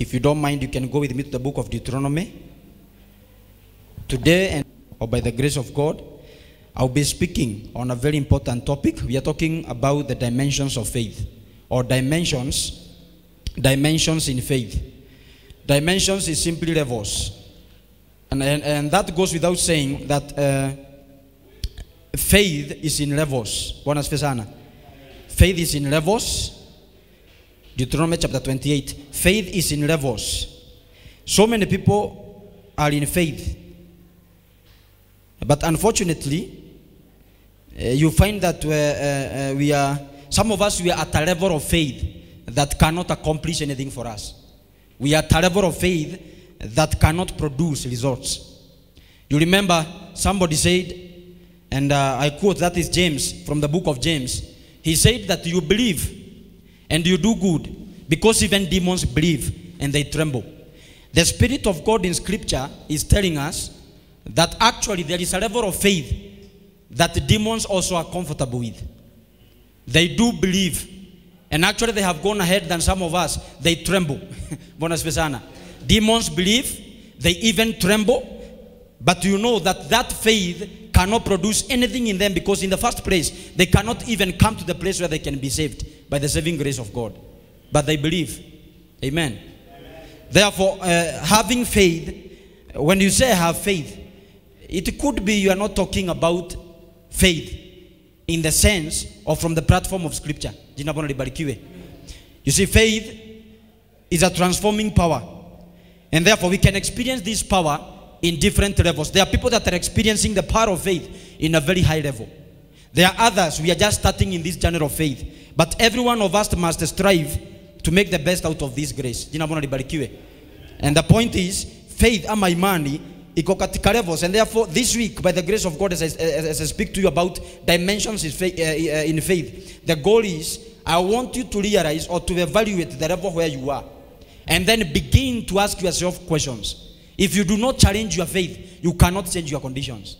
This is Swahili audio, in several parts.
If you don't mind, you can go with me to the book of Deuteronomy. Today, and or by the grace of God, I'll be speaking on a very important topic. We are talking about the dimensions of faith, or dimensions in faith. Dimensions is simply levels. And that goes without saying that faith is in levels. Faith is in levels. Deuteronomy chapter 28. Faith is in levels. So many people are in faith. But unfortunately, you find that some of us, we are at a level of faith that cannot accomplish anything for us. We are at a level of faith that cannot produce results. You remember somebody said, and I quote, that is James, from the book of James. He said that you believe and you do good, because even demons believe and they tremble. The Spirit of God in Scripture is telling us that actually there is a level of faith that demons also are comfortable with. They do believe, and actually they have gone ahead than some of us. They tremble. Demons believe, they even tremble, but you know that faith cannot produce anything in them, because in the first place, they cannot even come to the place where they can be saved by the saving grace of God. But they believe. Amen. Therefore, having faith, when you say have faith, it could be you are not talking about faith in the sense or from the platform of Scripture. You see, faith is a transforming power. And therefore, we can experience this power in different levels. There are people that are experiencing the power of faith in a very high level. There are others, we are just starting in this journey of faith. But every one of us must strive to make the best out of this grace. And the point is, faith ama imani iko katika levels. And therefore, this week, by the grace of God, as I speak to you about dimensions in faith, the goal is, I want you to realize or to evaluate the level where you are, and then begin to ask yourself questions. If you do not challenge your faith, you cannot change your conditions.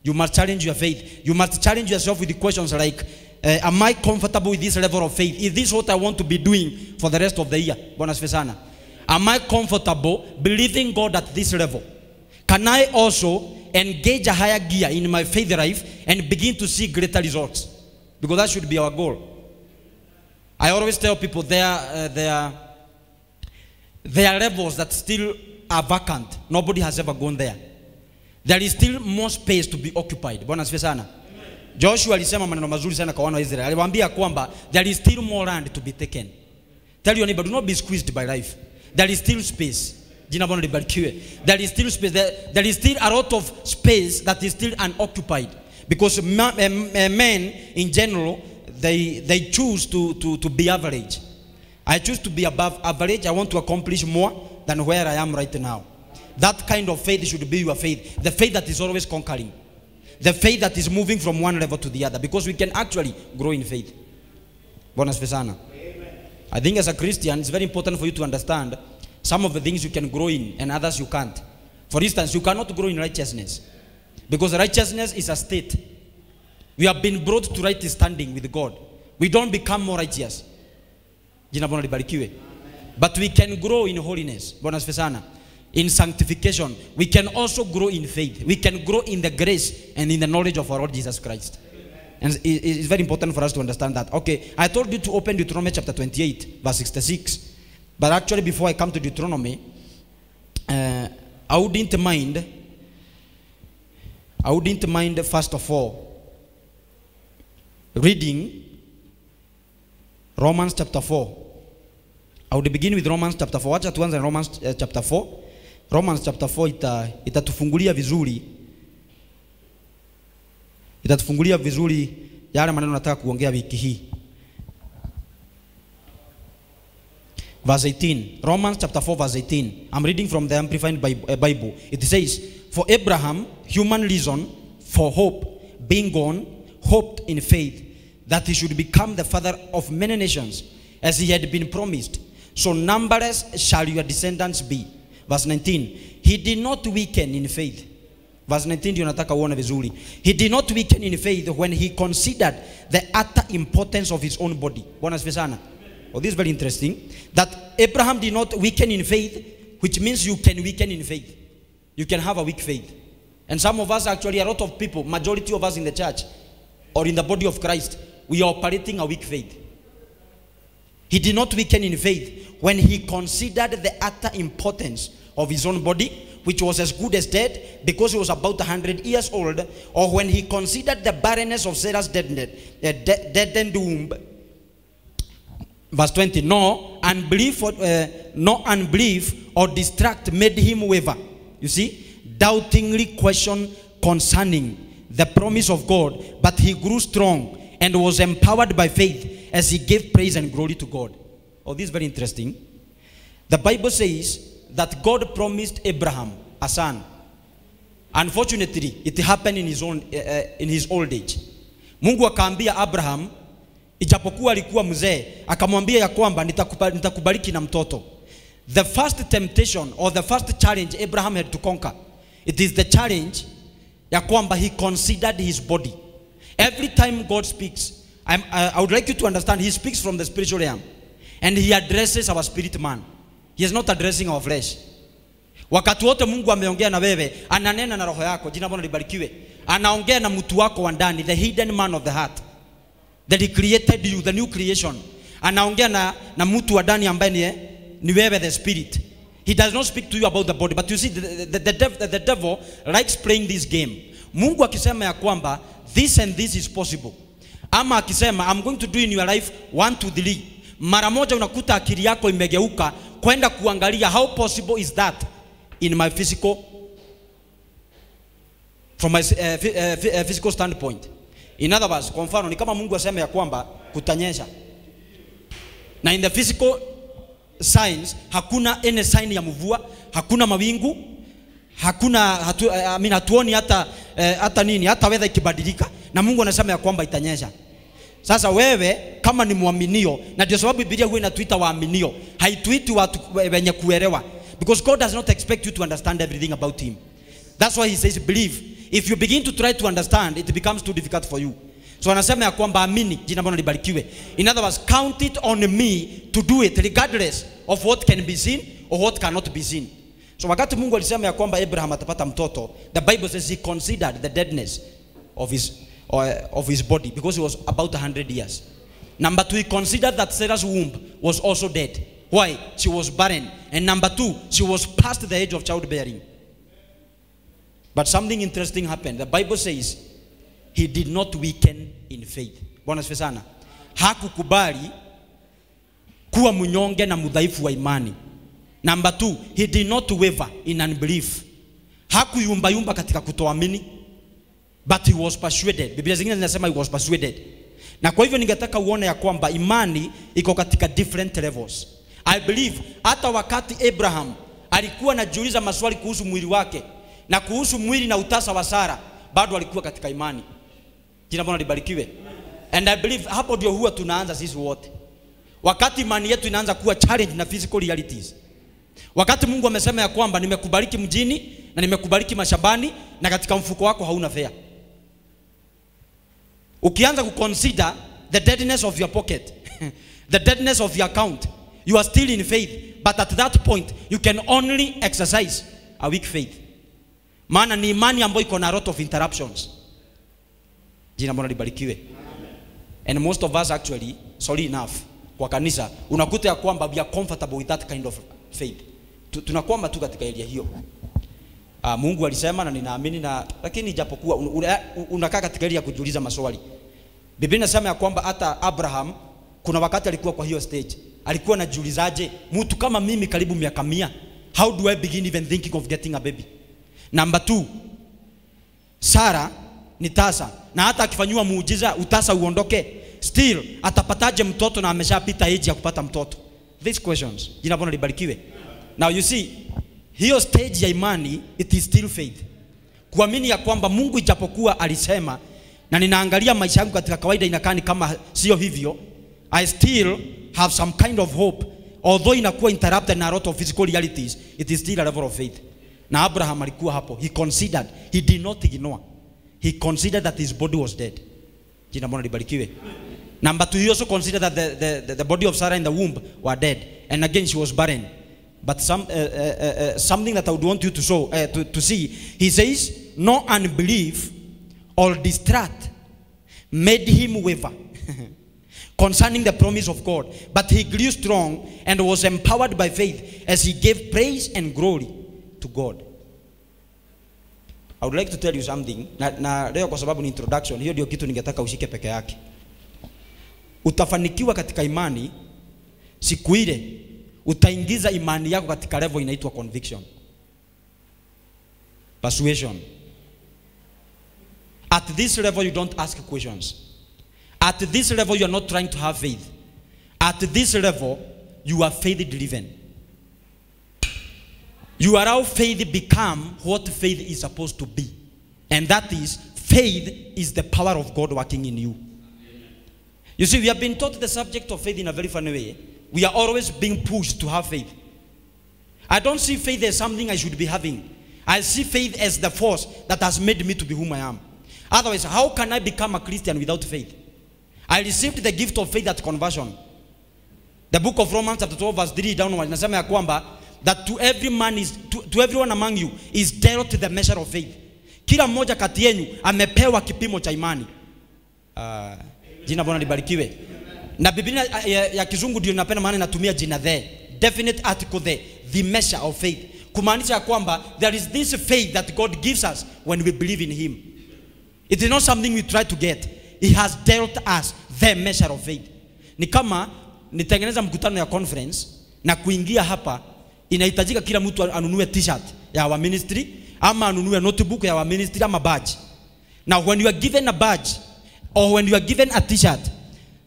You must challenge your faith. You must challenge yourself with the questions like, am I comfortable with this level of faith? Is this what I want to be doing for the rest of the year? Am I comfortable believing God at this level? Can I also engage a higher gear in my faith life and begin to see greater results? Because that should be our goal. I always tell people there are levels that still are vacant. Nobody has ever gone there. There is still more space to be occupied. Joshua alisema maneno mazuri sana kwa wana wa Israeli. Aliwaambia kwamba there is still more land to be taken. Tell your neighbor, do not be squeezed by life. There is still space. There is still space. There is still a lot of space that is still unoccupied. Because men in general, they choose to be average. I choose to be above average. I want to accomplish more than where I am right now. That kind of faith should be your faith. The faith that is always conquering. The faith that is moving from one level to the other. Because we can actually grow in faith. Amen. I think as a Christian, it's very important for you to understand some of the things you can grow in and others you can't. For instance, you cannot grow in righteousness. Because righteousness is a state. We have been brought to right standing with God. We don't become more righteous. But we can grow in holiness. In sanctification. We can also grow in faith. We can grow in the grace and in the knowledge of our Lord Jesus Christ. And it's very important for us to understand that. Okay, I told you to open Deuteronomy chapter 28, verse 66. But actually, before I come to Deuteronomy, I wouldn't mind first of all reading Romans chapter 4. I would begin with Romans chapter 4. Wacha tuanze Romans chapter 4. Romans chapter 4 itatufungulia vizuri. Itatufungulia vizuri yale maneno nataka kuongea wiki hii. Verse 18. Romans chapter 4 verse 18. I'm reading from the Amplified Bible. It says, for Abraham, human reason for hope being gone, hoped in faith that he should become the father of many nations, as he had been promised. So numberless shall your descendants be. Verse 19. He did not weaken in faith. Verse 19 ndio nataka uone vizuri. He did not weaken in faith when he considered the utter importance of his own body. Bwana asifiwe sana. Oh, this is very interesting. That Abraham did not weaken in faith, which means you can weaken in faith. You can have a weak faith. And some of us, actually, a lot of people, majority of us in the church or in the body of Christ, we are operating a weak faith. He did not weaken in faith when he considered the utter importance of his own body, which was as good as dead because he was about 100 years old, or when he considered the barrenness of Sarah's deadened womb. Verse 20, no unbelief or distract made him waver. You see, doubtingly question concerning the promise of God, but he grew strong and was empowered by faith as he gave praise and glory to God. Oh, this is very interesting. The Bible says that God promised Abraham a son. Unfortunately, it happened in his old age. Mungu akaambia Abraham, ijapokuwa alikuwa mzee, akamwambia ya kwamba nitakubariki na mtoto. The first temptation or the first challenge Abraham had to conquer, it is the challenge ya kwamba he considered his body. Every time God speaks, I would like you to understand, he speaks from the spiritual realm and he addresses our spirit man. He is not addressing our flesh. Wakati wote Mungu ameongea na wewe, ananena na roho yako, jina Bwana libarikiwe. Anaongea na mtu wako wa ndani, the hidden man of the heart. That he created you, the new creation. Anaongea na mtu wa ndani ambaye ni wewe, the spirit. He does not speak to you about the body. But you see, the devil likes playing this game. Mungu akisema ya kwamba this and this is possible, ama akisema I'm going to do in your life 1, 2, 3, mara moja unakuta akili yako imegeuka kwenda kuangalia how possible is that in my physical, from my physical standpoint. In other words, kwa mfano ni kama Mungu asema ya kwamba kutanyesha, na in the physical signs hakuna any sign ya mvua, hakuna mawingu, hatuoni hata nini, hata weather ikibadilika, na Mungu anasema ya kwamba itanyesha. Sasa wewe kama ni muaminio, na ndio sababu Biblia huwa inatuita waaminio, haituiti watu wenye kuelewa, because God does not expect you to understand everything about him. That's why he says believe. If you begin to try to understand, it becomes too difficult for you. So anasema ya kwamba amini, jina Bwana libarikiwe. In other words, count it on me to do it regardless of what can be seen or what cannot be seen. So wakati Mungu alisema ya kwamba Abraham atapata mtoto, the Bible says he considered the deadness of his body because he was about 100 years. Number 2, he considered that Sarah's womb was also dead. Why? She was barren. And number 2, she was past the age of childbearing. But something interesting happened. The Bible says he did not weaken in faith. Bwana asifiwe sana. Hakukubali kuwa mnyonge na mudhaifu wa imani. Number 2, he did not waver in unbelief. Hakuyumba katika kutoamini, but he was persuaded. Biblia zingine zinasema he was persuaded. Na kwa hivyo ningetaka uone ya kwamba imani iko katika different levels. I believe hata wakati Abraham alikuwa anajiuliza maswali kuhusu mwili wake na kuhusu mwili na utasa wa Sara, bado alikuwa katika imani. Jina Bwana libarikiwe. And I believe hapo ndio huwa tunaanza sisi wote. Wakati imani yetu inaanza kuwa challenge na physical realities. Wakati Mungu amesema ya kwamba nimekubariki mjini na nimekubariki mashambani na katika mfuko wako hauna fea. Ukianza kuconsider the deadness of your pocket, the deadness of your account, you are still in faith, but at that point you can only exercise a weak faith. Maana ni imani ambayo iko na a lot of interruptions. Jina Bwana libarikiwe. And most of us actually, sorry enough, kwa kanisa unakuta ya kwamba we are comfortable with that kind of faith. Tunakwama tu katika area hiyo. Mungu alisema na ninaamini, na lakini japokuwa unakaa katika area kujiuliza maswali. Biblia inasema ya kwamba hata Abraham kuna wakati alikuwa kwa hiyo stage. Alikuwa anajiulizaje, mtu kama mimi karibu miaka 100, how do I begin even thinking of getting a baby? Number 2, Sara ni tasa, na hata akifanywa muujiza utasa uondoke, still atapataje mtoto na ameshapita age ya kupata mtoto? These questions. Jina Bwana libarikiwe. Now you see, hiyo stage ya imani, it is still faith. Kuamini ya kwamba Mungu ijapokuwa alisema, na ninaangalia maisha yangu katika kawaida inakani kama sio hivyo, I still have some kind of hope. Although inakuwa interrupted na a lot of physical realities, it is still a level of faith. Na Abraham alikuwa hapo. He considered, he did not ignore. He considered that his body was dead. Jina Bwana libarikiwe. Number 2, he also considered that the body of Sarah in the womb were dead. And again, she was barren. But something that I would want you to see, he says, no unbelief or distrust made him waver concerning the promise of God. But he grew strong and was empowered by faith as he gave praise and glory to God. I would like to tell you something. Na leo kwa sababu ni introduction, hiyo ndio kitu ningetaka ushike peke yake. Utafanikiwa katika imani siku ile utaingiza imani yako katika level inaitwa conviction, persuasion. At this level you don't ask questions. At this level you are not trying to have faith. At this level you are faith driven. You allow faith become what faith is supposed to be. And that is, faith is the power of God working in you. You see, we have been taught the subject of faith in a very funny way. We are always being pushed to have faith. I don't see faith as something I should be having. I see faith as the force that has made me to be whom I am. Otherwise, how can I become a Christian without faith? I received the gift of faith at conversion. The book of Romans chapter 12 verse 3 downward inasema ya kwamba that to everyone among you is dealt the measure of faith. Kila mmoja kati yenu amepewa kipimo cha imani. Jina Bwana libarikiwe. Na Biblia ya Kizungu ndio napenda maana inatumia jina the definite article the measure of faith. Kumaanisha ya kwamba there is this faith that God gives us when we believe in him. It is not something we try to get. He has dealt us the measure of faith. Ni kama nitengeneza mkutano ya conference na kuingia hapa inahitajika kila mtu anunue t-shirt ya our ministry ama anunue notebook ya our ministry ama badge. Now when you are given a badge or when you are given a t-shirt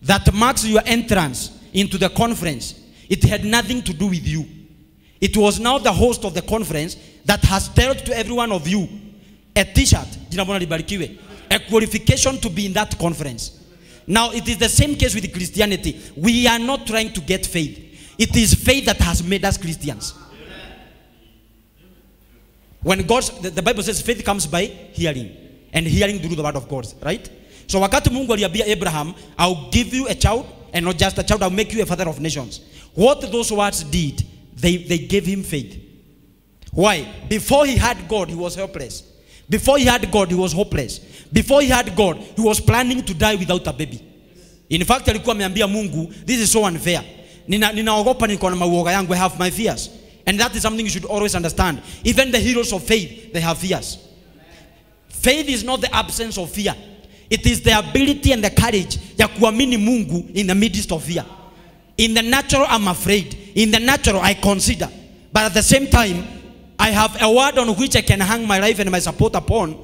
that marks your entrance into the conference, it had nothing to do with you. It was now the host of the conference that has dealt to every one of you a t-shirt, jina Bwana libarikiwe, a qualification to be in that conference. Now it is the same case with Christianity. We are not trying to get faith. It is faith that has made us Christians. When the Bible says faith comes by hearing, and hearing through the word of God, right? So wakati Mungu aliambia Abraham, I'll give you a child, and not just a child, I'll make you a father of nations. What those words did, they gave him faith. Why? Before he had God, he was helpless. Before he had God, he was hopeless. Before he had God, he was planning to die without a baby. In fact, alikuwa ameambia Mungu, this is so unfair. Ninaogopa niko na mauoga yangu, I have my fears. And that is something you should always understand. Even the heroes of faith, they have fears. Faith is not the absence of fear. It is the ability and the courage ya kuamini Mungu in the midst of fear. In the natural, I'm afraid. In the natural, I consider. But at the same time, I have a word on which I can hang my life and my support upon,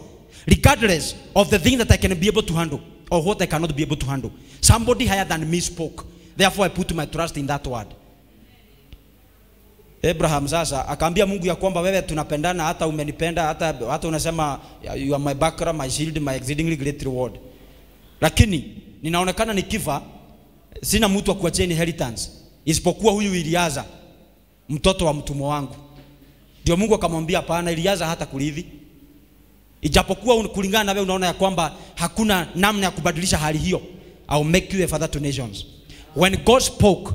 regardless of the thing that I can be able to handle or what I cannot be able to handle. Somebody higher than me spoke. Therefore, I put my trust in that word. Abraham sasa akaambia Mungu ya kwamba wewe tunapendana, hata umenipenda, hata unasema you are my background, my shield, my exceedingly great reward. Lakini ninaonekana nikifa sina mtu wa kuachia inheritance isipokuwa huyu Eliaza, mtoto wa mtumwa wangu. Ndio Mungu akamwambia hapana, Eliaza hata kurithi. Ijapokuwa kulingana na wewe unaona ya kwamba hakuna namna ya kubadilisha hali hiyo, I'll make you a father to nations. When God spoke,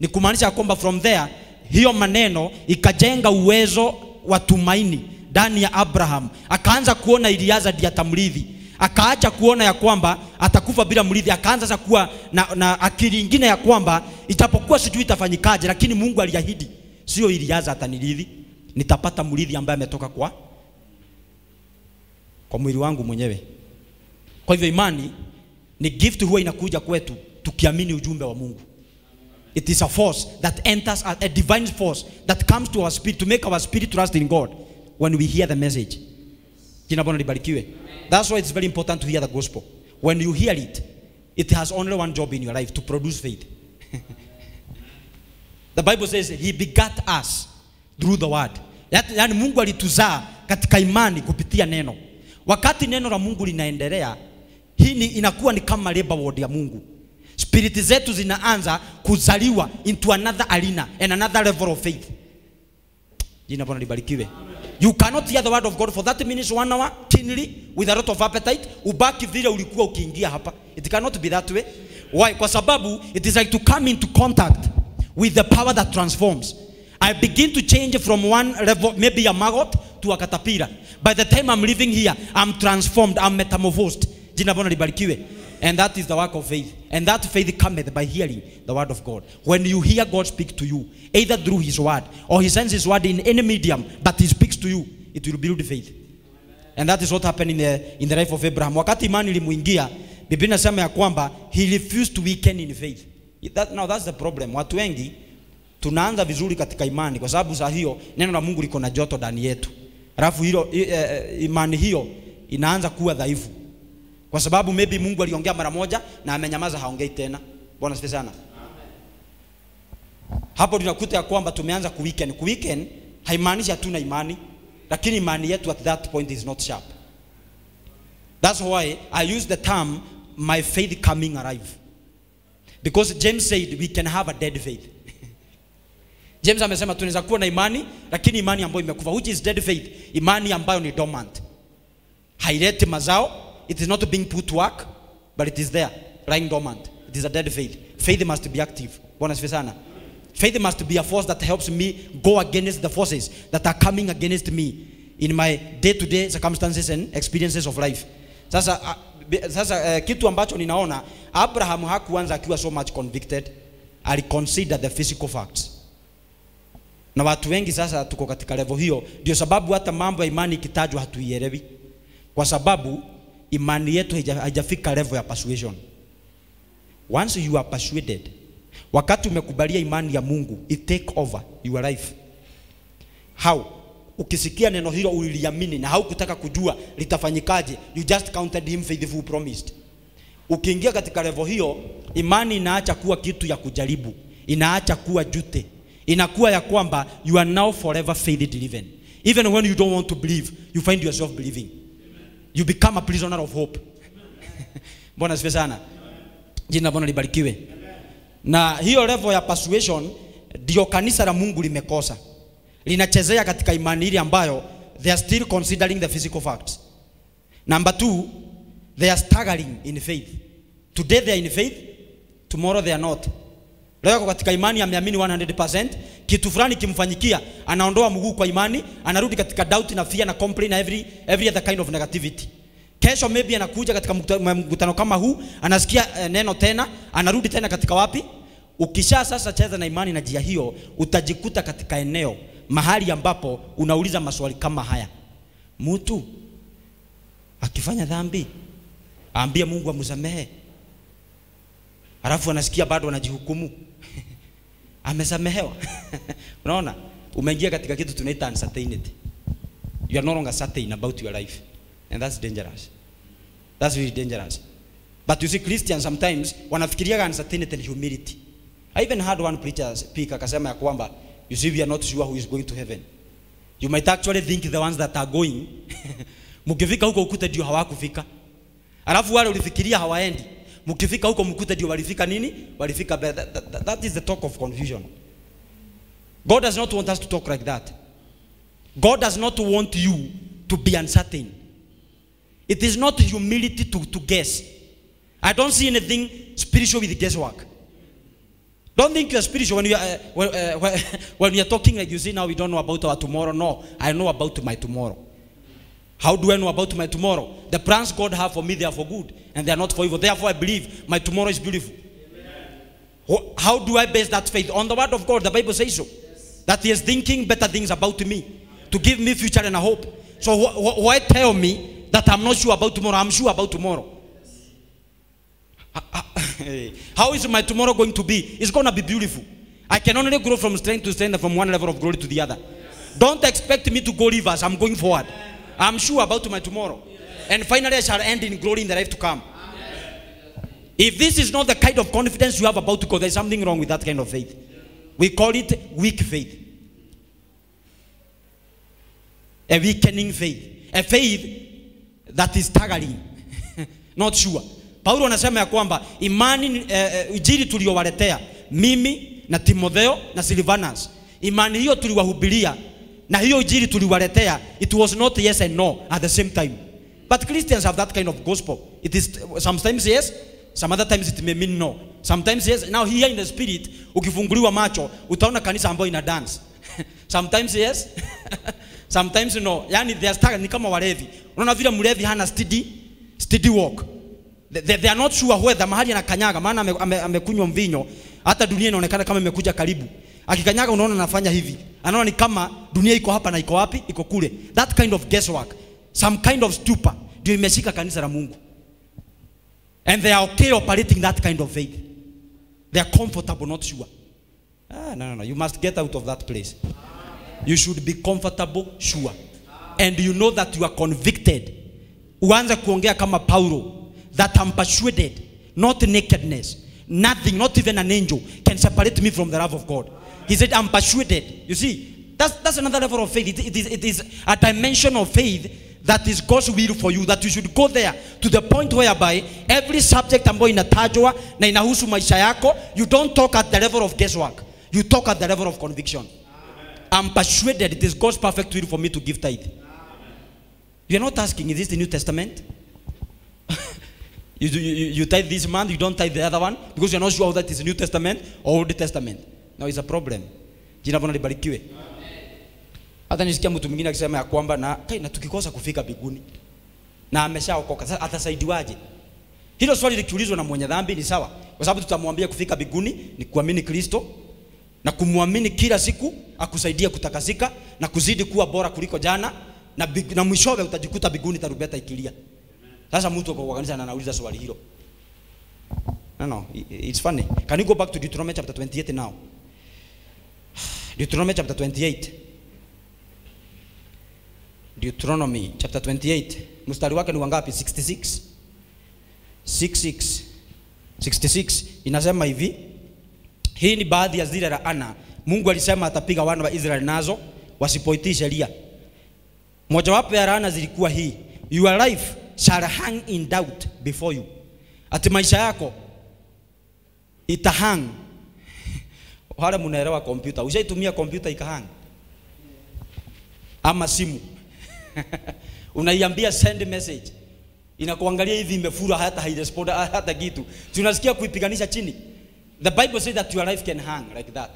ni kumaanisha kwamba from there hiyo maneno ikajenga uwezo wa tumaini ndani ya Abraham. Akaanza kuona Eliaza ndiye atamrithi. Akaacha kuona ya kwamba atakufa bila mrithi. Akaanza sasa kuwa na akili nyingine ya kwamba itapokuwa sijui itafanyikaje, lakini Mungu aliahidi sio Eliaza atanirithi, nitapata mrithi ambaye ametoka kwa mwili wangu mwenyewe. Kwa hivyo imani ni gift huwa inakuja kwetu tukiamini ujumbe wa Mungu. It is a force that enters, a divine force that comes to our spirit to make our spirit trust in God when we hear the message. Jina Bwana libarikiwe. That's why it's very important to hear the gospel. When you hear it, it has only one job in your life, to produce faith. The Bible says he begat us through the word. Yani Mungu alituzaa katika imani kupitia neno. Wakati neno la Mungu linaendelea, hii inakuwa ni kama labor ward ya Mungu. Spirit zetu zinaanza kuzaliwa into another arena and another level of faith. Jina Bwana libarikiwe. You cannot hear the word of God for 30 minutes, 1 hour, keenly, with a lot of appetite. Ubaki vile ulikuwa ukiingia hapa. It cannot be that way. Why? Kwa sababu it is like to come into contact with the power that transforms. I begin to change from one level, maybe a maggot to a caterpillar. By the time I'm living here, I'm transformed, I'm metamorphosed. Jina Bwana libarikiwe. And that is the work of faith. And that faith cometh by hearing the word of God. When you hear God speak to you, either through his word or he sends his word in any medium that he speaks to you, it will build faith. And that is what happened in the life of Abraham. Wakati imani ilimuingia, Biblia inasema ya kwamba he refused to weaken in faith. Now that's the problem. Watu wengi tunaanza vizuri katika imani kwa sababu za hiyo neno la Mungu liko na joto ndani yetu. Alafu hilo imani hiyo inaanza kuwa dhaifu. Kwa sababu maybe Mungu aliongea mara moja na amenyamaza, haongei tena. Bwana asifiwe sana. Hapo tunakuta ya kwamba tumeanza kuweaken. Kuweaken haimaanishi hatuna imani, lakini imani yetu at that point is not sharp. That's why I use the term my faith coming alive. Because James said we can have a dead faith. James amesema tunaweza kuwa na imani lakini imani ambayo imekufa, which is dead faith. Imani ambayo ni dormant, haileti mazao. It is not being put to work, but it is there, lying dormant. It is a dead faith. Faith must be active. Bwana asifiwe sana. Faith must be a force that helps me go against the forces that are coming against me in my day-to-day circumstances and experiences of life. Sasa kitu ambacho ninaona, Abraham hakuanza akiwa so much convicted. Aliconsider the physical facts. Na watu wengi sasa tuko katika level hiyo, ndio sababu hata mambo ya imani ikitajwa hatuielewi. Kwa sababu imani yetu haijafika level ya persuasion. Once you are persuaded, wakati umekubalia imani ya Mungu, it take over your life. How? Ukisikia neno hilo uliliamini na haukutaka kujua litafanyikaje, you just counted him faithful promised. Ukiingia katika level hiyo, imani inaacha kuwa kitu ya kujaribu, inaacha kuwa jute. Inakuwa ya kwamba you are now forever faith driven. Even when you don't want to believe, you find yourself believing. You become a prisoner of hope. Bwana asifiwe sana. Jina Bwana libarikiwe. Na hiyo level ya persuasion ndio kanisa la Mungu limekosa. Linachezea katika imani ile ambayo they are still considering the physical facts. Number 2, they are staggering in faith. Today they are in faith, tomorrow they are not. Leo katika imani ameamini 100%, kitu fulani kimfanyikia, anaondoa mguu kwa imani, anarudi katika doubt na fear na complain na every other kind of negativity. Kesho maybe anakuja katika mkutano kama huu, anasikia neno tena, anarudi tena katika wapi? Ukisha sasa cheza na imani na njia hiyo, utajikuta katika eneo mahali ambapo unauliza maswali kama haya. Mtu akifanya dhambi, aambie Mungu amsamehe. Alafu anasikia bado anajihukumu. Amesamehewa. Unaona? Umeingia katika kitu tunaita uncertainty. You are no longer certain about your life. And that's dangerous. That's really dangerous. But you see, Christians sometimes wanafikiria uncertainty and humility. I even heard one preacher speak akasema ya kwamba, you see, we are not sure who is going to heaven. You might actually think the ones that are going, mkifika huko ukute ndio hawakufika. Alafu wale ulifikiria hawaendi, mkifika huko mkute ndio walifika nini? Walifika. That is the talk of confusion. God does not want us to talk like that. God does not want you to be uncertain. It is not humility to guess. I don't see anything spiritual with guesswork. Don't think you are spiritual when you are when you are talking like you say now we don't know about our tomorrow. No, I know about my tomorrow. How do I know about my tomorrow? The plans God have for me, they are for good and they are not for evil. Therefore I believe my tomorrow is beautiful. Amen. How do I base that faith? On the word of God. The Bible says so. Yes. That he is thinking better things about me, to give me future and a hope. So why tell me that I'm not sure about tomorrow? I'm sure about tomorrow. How is my tomorrow going to be? It's going to be beautiful. I can only grow from strength to strength, from one level of glory to the other. Yes. Don't expect me to go reverse. I'm going forward. I'm sure about my tomorrow. Yes. And finally I shall end in glory in the life to come. Yes. If this is not the kind of confidence you have about to go, there's something wrong with that kind of faith. We call it weak faith. A weakening faith. A faith that is staggering. Not sure. Paulo anasema ya kwamba imani injili tuliyowaletea mimi na Timotheo na Silvanus, imani hiyo tuliwahubiria na hiyo injili tuliwaletea, it was not yes and no at the same time. But Christians have that kind of gospel. It is sometimes yes, Some other times it may mean no. Sometimes yes. Now here in the spirit, ukifunguliwa macho, utaona kanisa ambayo ina dance. Sometimes yes. Sometimes no. Yani they are stuck ni kama walevi. Unaona vile mlevi hana steady walk. They are not sure whether mahali anakanyaga maana amekunywa mvinyo, hata dunia inaonekana kama imekuja karibu. Akikanyaga unaona anafanya hivi. Anaona ni kama dunia iko hapa na iko wapi? Iko kule. That kind of guesswork. Some kind of stupor ndio imeshika kanisa la Mungu. And they are okay operating that kind of faith. They are comfortable, not sure. No. You must get out of that place. You should be comfortable, sure. And you know that you are convicted. Uanze kuongea kama Paulo. That I'm persuaded, not nakedness. Nothing, not even an angel can separate me from the love of God. He said, I'm persuaded. You see, that's another level of faith. It is a dimension of faith that is God's will for you, that you should go there to the point whereby every subject ambayo inatajwa na inahusu maisha yako, you don't talk at the level of guesswork. You talk at the level of conviction. I'm persuaded it is God's perfect will for me to give tithe. You're not asking, is this the New Testament? You tithe this month, you don't tithe the other one because you're not sure that it's New Testament or Old Testament. No, it's a problem. Jina Bwana libarikiwe. Hata nisikia mtu mwingine akisema ya kwamba na tukikosa kufika mbinguni na ameshaokoka, sasa atasaidiwaje? Hilo swali likiulizwa na mwenye dhambi ni sawa, kwa sababu tutamwambia kufika mbinguni ni kuamini Kristo na kumwamini kila siku akusaidia kutakasika na kuzidi kuwa bora kuliko jana, na mwishowe utajikuta mbinguni tarumbeta ikilia. Sasa mtu kwa kanisa anauliza swali hilo. No, it's funny. Can you go back to Deuteronomy chapter 28 now? Deuteronomy chapter 28. Deuteronomy chapter 28. Mstari wake ni wangapi? 66. 66 inasema hivi. Hii ni baadhi ya zile laana Mungu alisema atapiga wana wa Israeli nazo wasipoitii sheria. Moja wapo ya laana zilikuwa hii: your life shall hang in doubt before you. Ati maisha yako itahang. Wale mnaelewa kompyuta, ushaitumia kompyuta ikahang? Ama simu unaiambia send message, inakuangalia hivi imefura, hata hairespond hata kitu, tunasikia kuipiganisha chini. The Bible says that your life can hang like that.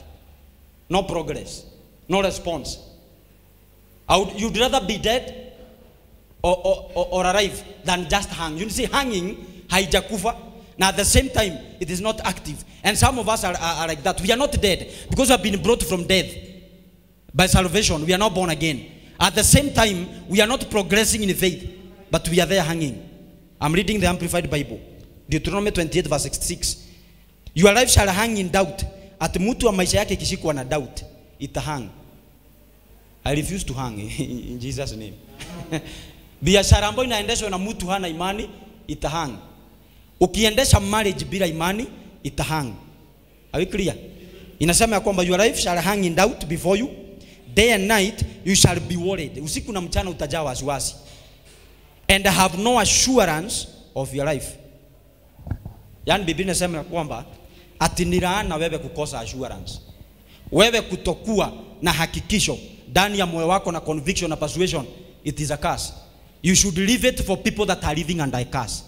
No progress, no response. You'd rather be dead or alive than just hang. You see, hanging haijakufa, now at the same time it is not active. And some of us are like that. We are not dead because we have been brought from death by salvation. We are not born again. At the same time we are not progressing in faith, but we are there hanging. I'm reading the Amplified Bible, Deuteronomy 28 verse 66. Your life shall hang in doubt. At mtu wa maisha yake kishikwa na doubt, itahang. I refuse to hang in Jesus name. Biashara ambayo inaendeshwa na mtu hana imani itahang. Ukiendesha marriage bila imani itahang. Are we clear? Inasema ya kwamba your life shall hang in doubt before you. Day and night you shall be worried. Usiku na mchana utajaa wasiwasi. And have no assurance of your life. Yani Biblia inasema ya kwamba ati ni laana wewe kukosa assurance. Wewe kutokuwa na hakikisho ndani ya moyo wako na conviction na persuasion, it is a curse. You should leave it for people that are living under a curse.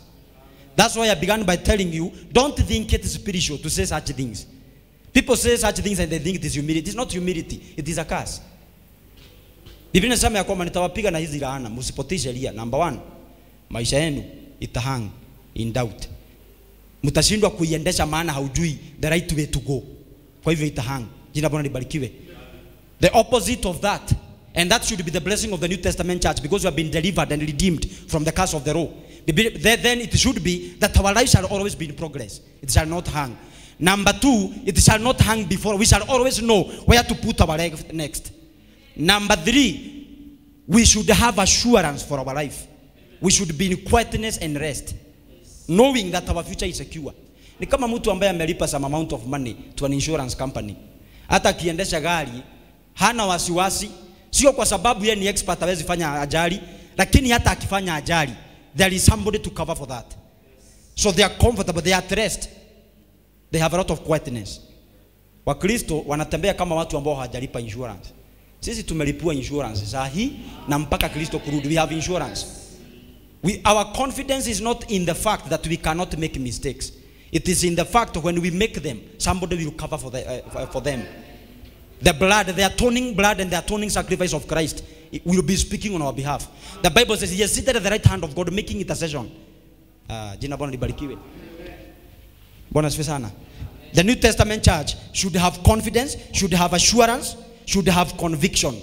That's why I began by telling you, don't think it is spiritual to say such things. People say such things and they think it is humility. It is not humility, it is a curse. Biblia inasema ya kwamba nitawapiga na hizi laana msipotii sheria. Number 1, maisha yenu itahang in doubt. Mtashindwa kuiendesha maana haujui the right way to go. Kwa hivyo itahang. Jina Bwana libarikiwe. The opposite of that, and that should be the blessing of the New Testament church, because we have been delivered and redeemed from the curse of the law. Then it should be that our life shall always be in progress. It shall not hang. Number 2, it shall not hang before. We shall always know where to put our leg next. Number 3, we should have assurance for our life. We should be in quietness and rest, knowing that our future is secure. Ni kama mtu ambaye amelipa some amount of money to an insurance company. Hata akiendesha gari hana wasiwasi, sio kwa sababu yeye ni expert hawezi fanya ajali, lakini hata akifanya ajali there is somebody to cover for that. So they are comfortable, they are at rest. They have a lot of quietness. Wakristo wanatembea kama watu ambao hawajalipa insurance. Sisi tumelipua insurance sahi na mpaka Kristo kurudi. We have insurance. Our confidence is not in the fact that we cannot make mistakes. It is in the fact when we make them, somebody will cover for them. The blood, the atoning blood and the atoning sacrifice of Christ will be speaking on our behalf. The Bible says he is seated at the right hand of God making intercession. Jina Bwana libarikiwe. Bwana asifiwe sana. The New Testament church should have confidence, should have assurance, should have conviction.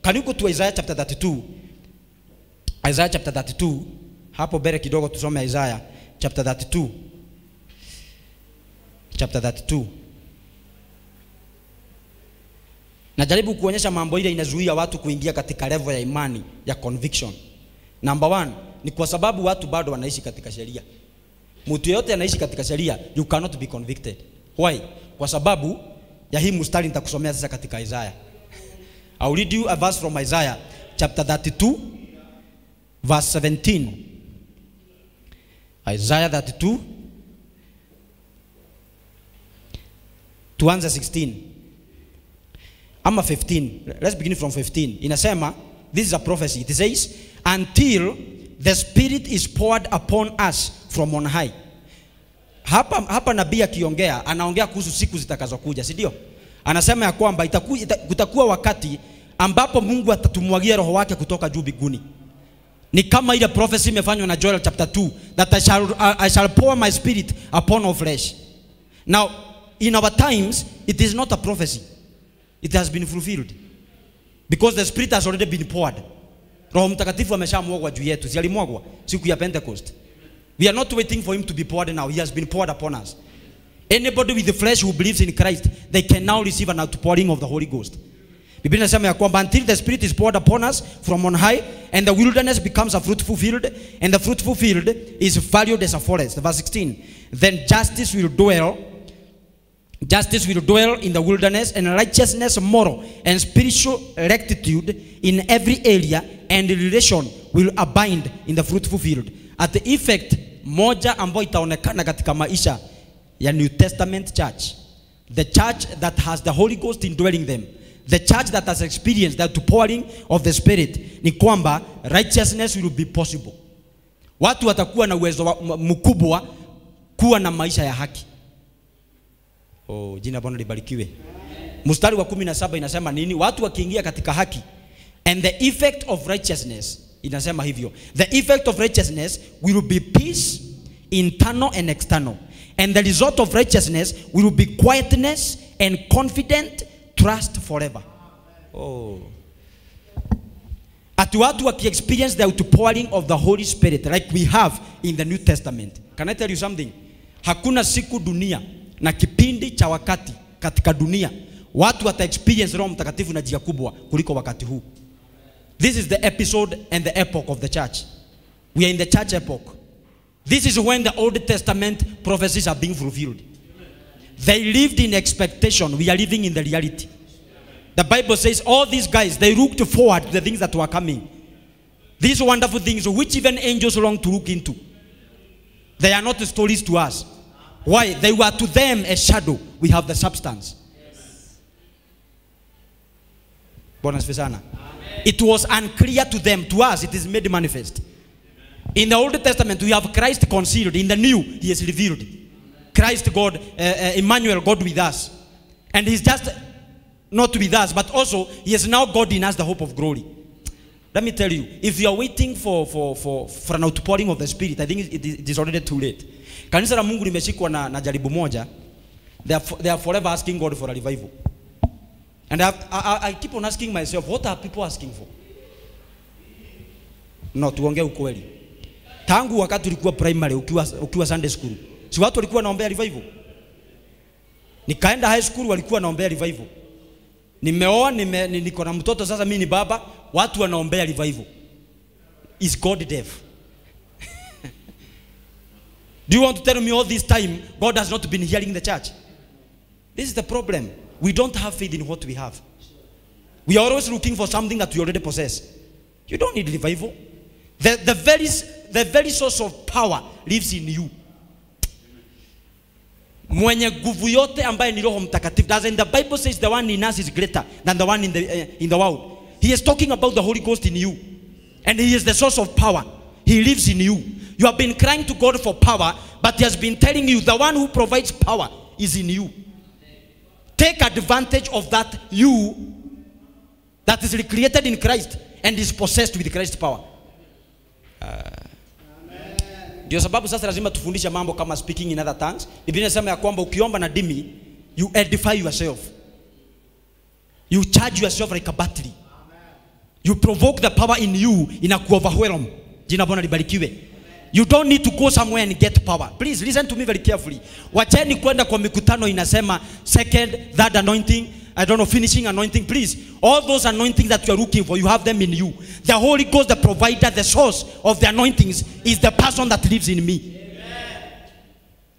Can you go to Isaiah chapter 32? Isaiah chapter 32. Hapo bere kidogo tusome Isaiah chapter 32. Chapter 32. Najaribu kuonyesha mambo ile inazuia watu kuingia katika level ya imani ya conviction. Number 1 ni kwa sababu watu bado wanaishi katika sheria. Mtu yote anaishi katika sheria, you cannot be convicted. Why? Kwa sababu ya hii mstari nitakusomea sasa katika Isaiah. I'll read you a verse from Isaiah chapter 32 verse 17. Isaiah 32 tuanze 16 ama 15. Let's begin from 15. Inasema, this is a prophecy. It says, until the Spirit is poured upon us from on high. Hapa nabii akiongea anaongea kuhusu siku zitakazokuja, si ndio? Anasema ya kwamba kutakuwa wakati ambapo Mungu atatumwagia roho wake kutoka juu mbinguni. Ni kama ile prophecy imefanywa na Joel chapter 2 that I shall pour my spirit upon all flesh. Now in our times it is not a prophecy. It has been fulfilled because the Spirit has already been poured. Roho Mtakatifu ameshamwagwa juu yetu. Si alimwagwa siku ya Pentecost. We are not waiting for him to be poured now. He has been poured upon us. Anybody with the flesh who believes in Christ, they can now receive an outpouring of the Holy Ghost. Biblia inasema ya kwamba until the Spirit is poured upon us from on high, and the wilderness becomes a fruitful field, and the fruitful field is valued as a forest. Verse 16. Then justice will dwell in the wilderness, and righteousness, moral and spiritual rectitude in every area and relation will abide in the fruitful field. At the effect moja ambayo itaonekana katika maisha ya New Testament church, the church that has the Holy Ghost indwelling them, the church that has experienced the outpouring of the Spirit, ni kwamba righteousness will be possible. Watu watakuwa na uwezo mkubwa kuwa na maisha ya haki. Jina Bwana libarikiwe. Mstari wa 17 inasema nini? Watu wakiingia katika haki, and the effect of righteousness, inasema hivyo, the effect of righteousness will be peace, internal and external, and the result of righteousness will be quietness and confident trust forever. At watu waki experience the outpouring of the Holy Spirit like we have in the New Testament. Can I tell you something? Hakuna siku dunia na kipindi cha wakati katika dunia watu wata experience Roho Mtakatifu na njia kubwa kuliko wakati huu. This is the episode and the epoch of the church. We are in the church epoch. This is when the Old Testament prophecies are being fulfilled. They lived in expectation. We are living in the reality. The Bible says all these guys, they looked forward to the things that were coming. These wonderful things which even angels long to look into. They are not stories to us. Why? They were to them a shadow. We have the substance. Yes. It was unclear to them. To us, it is made manifest. In the Old Testament, we have Christ concealed. In the New, he is revealed. Christ, God, Emmanuel, God with us. And he's just not with us, but also he is now God in us, the hope of glory. Let me tell you, if you are waiting for an outpouring of the Spirit, I think it is already too late. Kanisa la Mungu limeshikwa na jaribu moja. They are forever asking God for a revival. And I keep on asking myself, what are people asking for? No, tuongee ukweli. Tangu wakati tulikuwa primary, ukiwa Sunday school, si watu walikuwa naombea revival? Nikaenda high school walikuwa naombea revival. Nimeoa, niko na mtoto sasa, mimi ni baba, watu wanaombea revival. Is God deaf? Do you want to tell me all this time God has not been hearing the church? This is the problem. We don't have faith in what we have. We are always looking for something that we already possess. You don't need revival. The very source of power lives in you. Mwenye nguvu yote ambaye ni Roho Mtakatifu. Doesn't the Bible says the one in us is greater than the one in the world? He is talking about the Holy Ghost in you. And he is the source of power. He lives in you. You have been crying to God for power, but he has been telling you the one who provides power is in you. Take advantage of that you that is recreated in Christ and is possessed with Christ's power. Ndio sababu sasa lazima tufundishe mambo kama speaking in other tongues. Biblia inasema ya kwamba ukiomba na dimi, you edify yourself. You charge yourself like a battery. You provoke the power in you inakuoverwhelm. Jina Bwana libarikiwe. You don't need to go somewhere and get power. Please listen to me very carefully. Wacheni kwenda kwa mikutano inasema second, third anointing, I don't know, finishing anointing. Please, all those anointings that you are looking for, you have them in you. The Holy Ghost, the provider, the source of the anointings is the person that lives in me. Amen.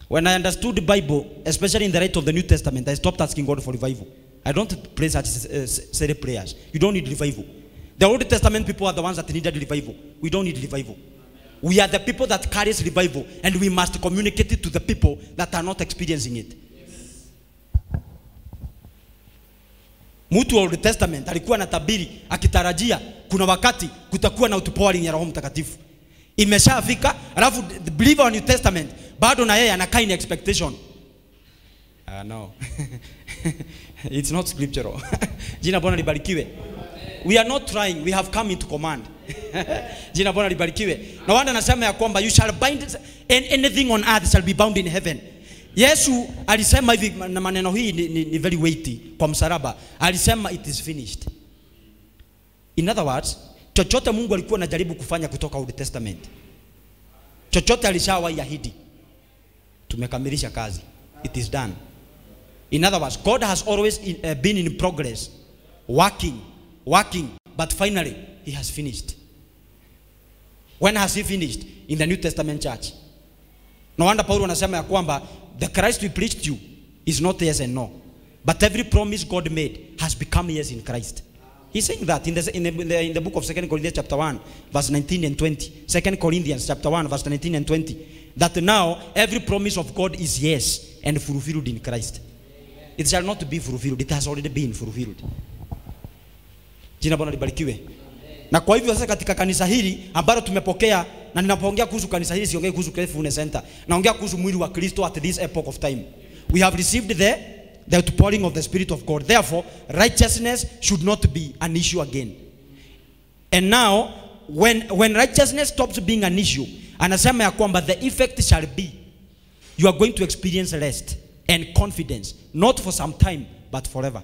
When I understood the Bible, especially in the light of the New Testament, I stopped asking God for revival. I don't pray such silly prayers. You don't need revival. The Old Testament people are the ones that needed revival. We don't need revival. We are the people that carries revival, and we must communicate it to the people that are not experiencing it. Mtu wa Old Testament alikuwa anatabiri akitarajia kuna wakati kutakuwa na outpouring ya Roho Mtakatifu. Imeshafika, alafu the believer on New Testament bado na yeye anakaa in expectation. No. It's not scriptural. Jina Bwana libarikiwe. We are not trying, we have come into command. Jina Bwana libarikiwe. Na wanda nasema ya kwamba you shall bind anything on earth shall be bound in heaven. Yesu alisema hivi, na maneno hii ni very weighty kwa msalaba. Alisema it is finished. In other words, chochote Mungu alikuwa anajaribu kufanya kutoka Old Testament, chochote alishawahi ahidi, tumekamilisha kazi. It is done. In other words, God has always been in progress, working, but finally he has finished. When has he finished? In the New Testament church. No wonder Paul anasema ya kwamba the Christ we preached you is not yes and no, but every promise God made has become yes in Christ. He's saying that in the book of 2 Corinthians chapter 1 verse 19 and 20. 2 Corinthians chapter 1 verse 19 and 20. That now every promise of God is yes and fulfilled in Christ. It shall not be fulfilled. It has already been fulfilled. Jina Bwana libarikiwe. Na kwa hivyo sasa katika kanisa hili ambalo tumepokea, na ninapoongea kuhusu kanisa hili siongei kuhusu Faithfulness Center, naongea kuhusu mwili wa Kristo at this epoch of time. We have received the outpouring of the Spirit of God. Therefore, righteousness should not be an issue again. And now, when righteousness stops being an issue, anasema ya kwamba the effect shall be, you are going to experience rest and confidence, not for some time, but forever.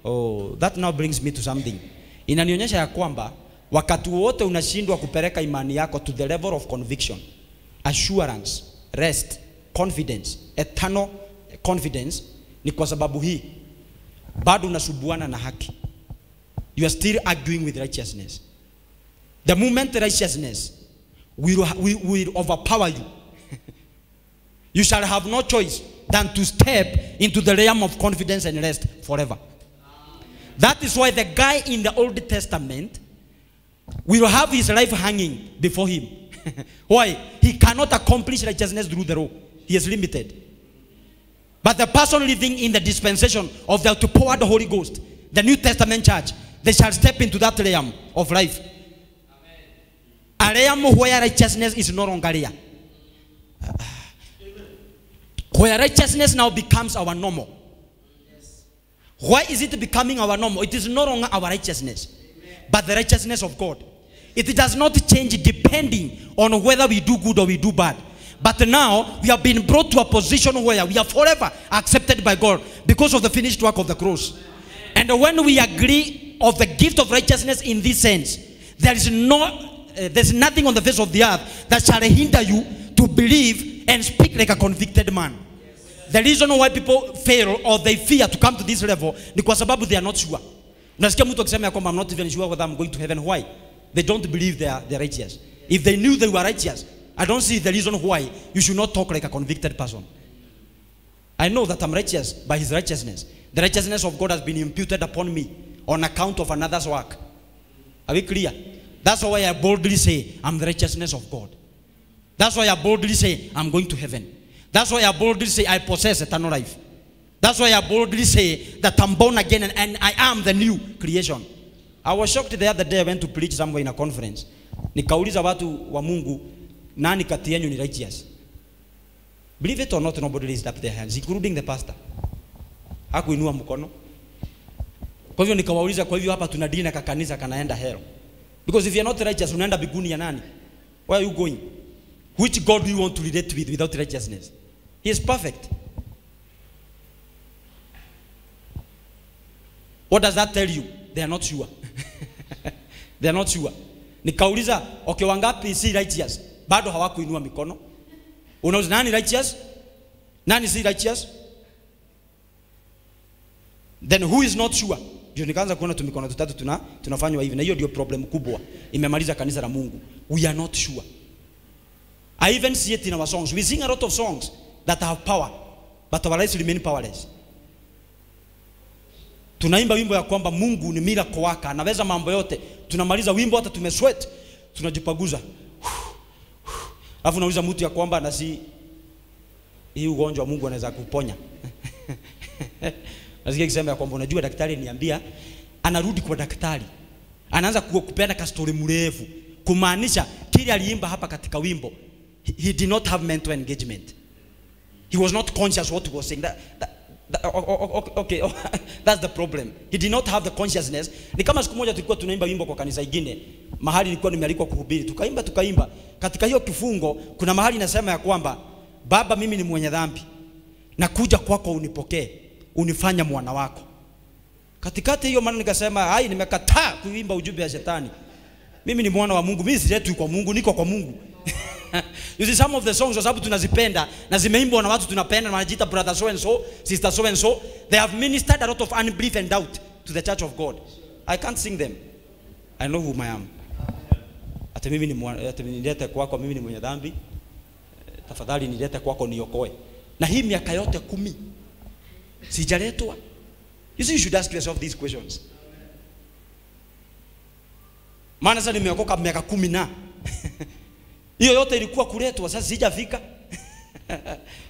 Oh, that now brings me to something. Inanionyesha ya kwamba wakati wote unashindwa kupeleka imani yako to the level of conviction, assurance, rest, confidence, eternal confidence, ni kwa sababu hii bado unasubuana na haki. You are still arguing with righteousness. The moment righteousness will overpower you, you shall have no choice than to step into the realm of confidence and rest forever. That is why the guy in the Old Testament will have his life hanging before him. Why? He cannot accomplish righteousness through the law. He is limited. But the person living in the dispensation of the outpoured Holy Ghost, the New Testament church, they shall step into that realm of life. A realm where righteousness is no longer there. Where righteousness now becomes our normal. Why is it becoming our normal? It is no longer our righteousness, but the righteousness of God. It does not change depending on whether we do good or we do bad. But now we have been brought to a position where we are forever accepted by God because of the finished work of the cross. And when we agree of the gift of righteousness in this sense, there's nothing on the face of the earth that shall hinder you to believe and speak like a convicted man. The reason why people fail or they fear to come to this level ni kwa sababu they are not sure. Unasikia mtu akisema ya kwamba I'm not even sure whether I'm going to heaven. Why? They don't believe they are righteous. If they knew they were righteous, I don't see the reason why you should not talk like a convicted person. I know that I'm righteous by his righteousness. The righteousness of God has been imputed upon me on account of another's work. Are we clear? That's why I boldly say I'm the righteousness of God. That's why I boldly say I'm going to heaven. That's why I boldly say I possess eternal life. That's why I boldly say that I'm born again and I am the new creation. I was shocked the other day I went to preach somewhere in a conference. Nikauliza watu wa Mungu, nani kati yenu ni righteous? Believe it or not, nobody raised up their hands, including the pastor. Hakuinua mkono. Kwa hivyo nikawauliza, kwa hivyo hapa tuna dini na kanisa kanaenda hell? Because if you are not righteous, unaenda biguni ya nani? Where are you going? Which God do you want to relate with without righteousness? He is perfect. What does that tell you? They are not sure. They are not sure. Nikauliza, okay, wangapi si righteous? Bado hawakuinua mikono. Unauliza nani righteous? Nani si righteous? Then who is not sure? Ndio nikaanza kuona tumikono tutatu tunafanywa hivi, na hiyo ndio problem kubwa imemaliza kanisa la Mungu. We are not sure. I even see it in our songs. We sing a lot of songs that have power, but our lives remain powerless. Tunaimba wimbo ya kwamba Mungu ni miracle worker, anaweza mambo yote. Tunamaliza wimbo hata tumesweat, tunajipaguza. Alafu nauliza mtu ya kwamba na si hii ugonjwa Mungu anaweza kuponya. Nasikia kisema ya kwamba unajua daktari niambia, anarudi kwa daktari. Anaanza kupeana ka story mrefu kumaanisha kile aliimba hapa katika wimbo. He did not have mental engagement. He was not conscious what he was saying. Okay, that's the problem. He did not have the consciousness. Ni kama siku moja tulikuwa tunaimba wimbo kwa kanisa ingine, mahali nilikuwa nimealikwa kuhubiri. Tukaimba. Katika hiyo kifungo kuna mahali inasema ya kwamba Baba, mimi ni mwenye dhambi. Nakuja kwako unipokee, unifanya mwana wako. Katikati hiyo maana nikasema, hai, nimekataa kuimba ujumbe wa shetani. Mimi ni mwana wa Mungu, mimi siletwi kwa Mungu, niko kwa Mungu. You see, some of the songs, kwa sababu tunazipenda na zimeimbwa na watu tunapenda, wanajiita brother so and so, sister so and so, they have ministered a lot of unbelief and doubt to the church of God. I can't sing them. I know whom I am. Ati mimi nilete kwako, mimi ni mwenye dhambi. Tafadhali nilete kwako niokoe. Na hii miaka yote 10 sijaletwa. You see, you should ask yourself these questions. Maana sasa nimeokoka miaka 10 na hiyo yote ilikuwa kuletwa, sasa sijafika.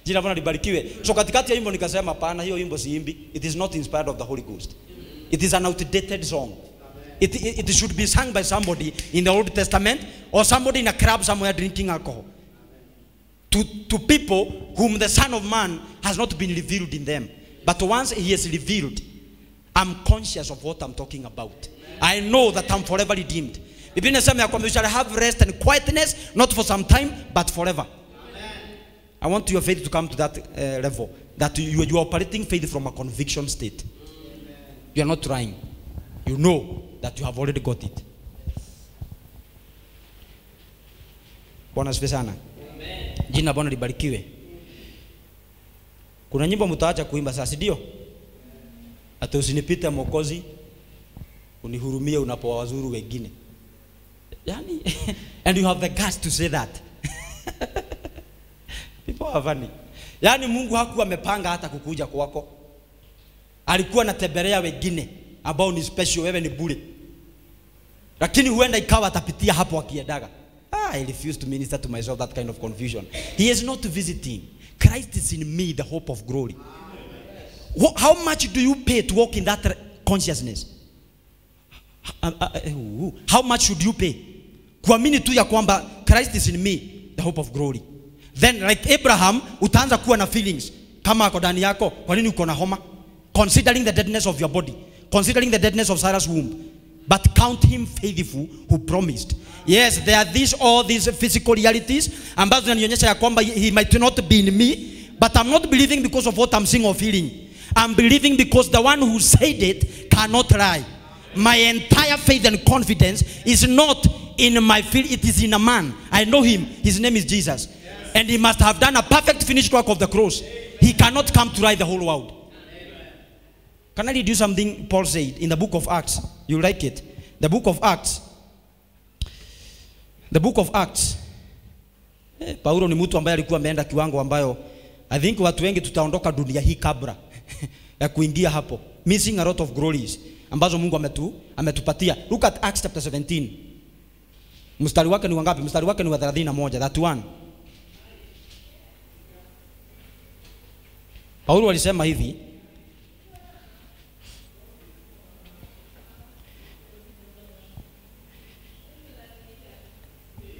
Jina Bwana libarikiwe. So katikati ya wimbo nikasema hapana, hiyo wimbo siimbi. It is not inspired of the Holy Ghost. It is an outdated song. It should be sung by somebody in the Old Testament or somebody in a club somewhere drinking alcohol. To people whom the Son of Man has not been revealed in them. But once he is revealed, I'm conscious of what I'm talking about. I know that I'm forever redeemed. Biblia inasema ya kwamba you shall have rest and quietness, not for some time, but forever. Amen. I want your faith to come to that level, that you are operating faith from a conviction state. Amen. You are not trying. You know that you have already got it. Bwana asifiwe sana. Amen. Jina Bwana libarikiwe. Kuna nyimbo mtaacha kuimba sasa, ndio? Hata usinipite Mwokozi, unihurumie unapowazuru wengine. Yani, and you have the guts to say that. People are funny. Yani Mungu hakuwa amepanga hata kukuja kwako. Alikuwa anatembelea wengine ambao ni special, wewe ni bure. Lakini huenda ikawa atapitia hapo akiendaga. I refuse to minister to myself that kind of confusion. He is not visiting. Christ is in me, the hope of glory. How much do you pay to walk in that consciousness? How much should you pay? Kuamini tu ya kwamba Christ is in me, the hope of glory. Then like Abraham, utaanza kuwa na feelings kama ako ndani yako. Kwa nini uko na homa? Considering the deadness of your body, considering the deadness of Sarah's womb, but count him faithful who promised. Yes, there are all these physical realities ambazo zinanionyesha ya kwamba he might not be in me, but I'm not believing because of what I'm seeing or feeling. I'm believing because the one who said it cannot lie. My entire faith and confidence is not in my field, it is in a man. I know him. His name is Jesus. Yes. And he must have done a perfect finished work of the cross. He cannot come to lie the whole world. Amen. Can I read you something Paul said in the book of Acts? You like it? The book of Acts. The book of Acts. Paulo ni mtu ambaye alikuwa ameenda kiwango ambayo I think watu wengi tutaondoka dunia hii kabla ya kuingia hapo. Missing a lot of glories ambazo Mungu ametupatia. Look at Acts chapter 17. Mstari wake ni wangapi? Mstari wake ni wa 31, that one. Paulo alisema hivi,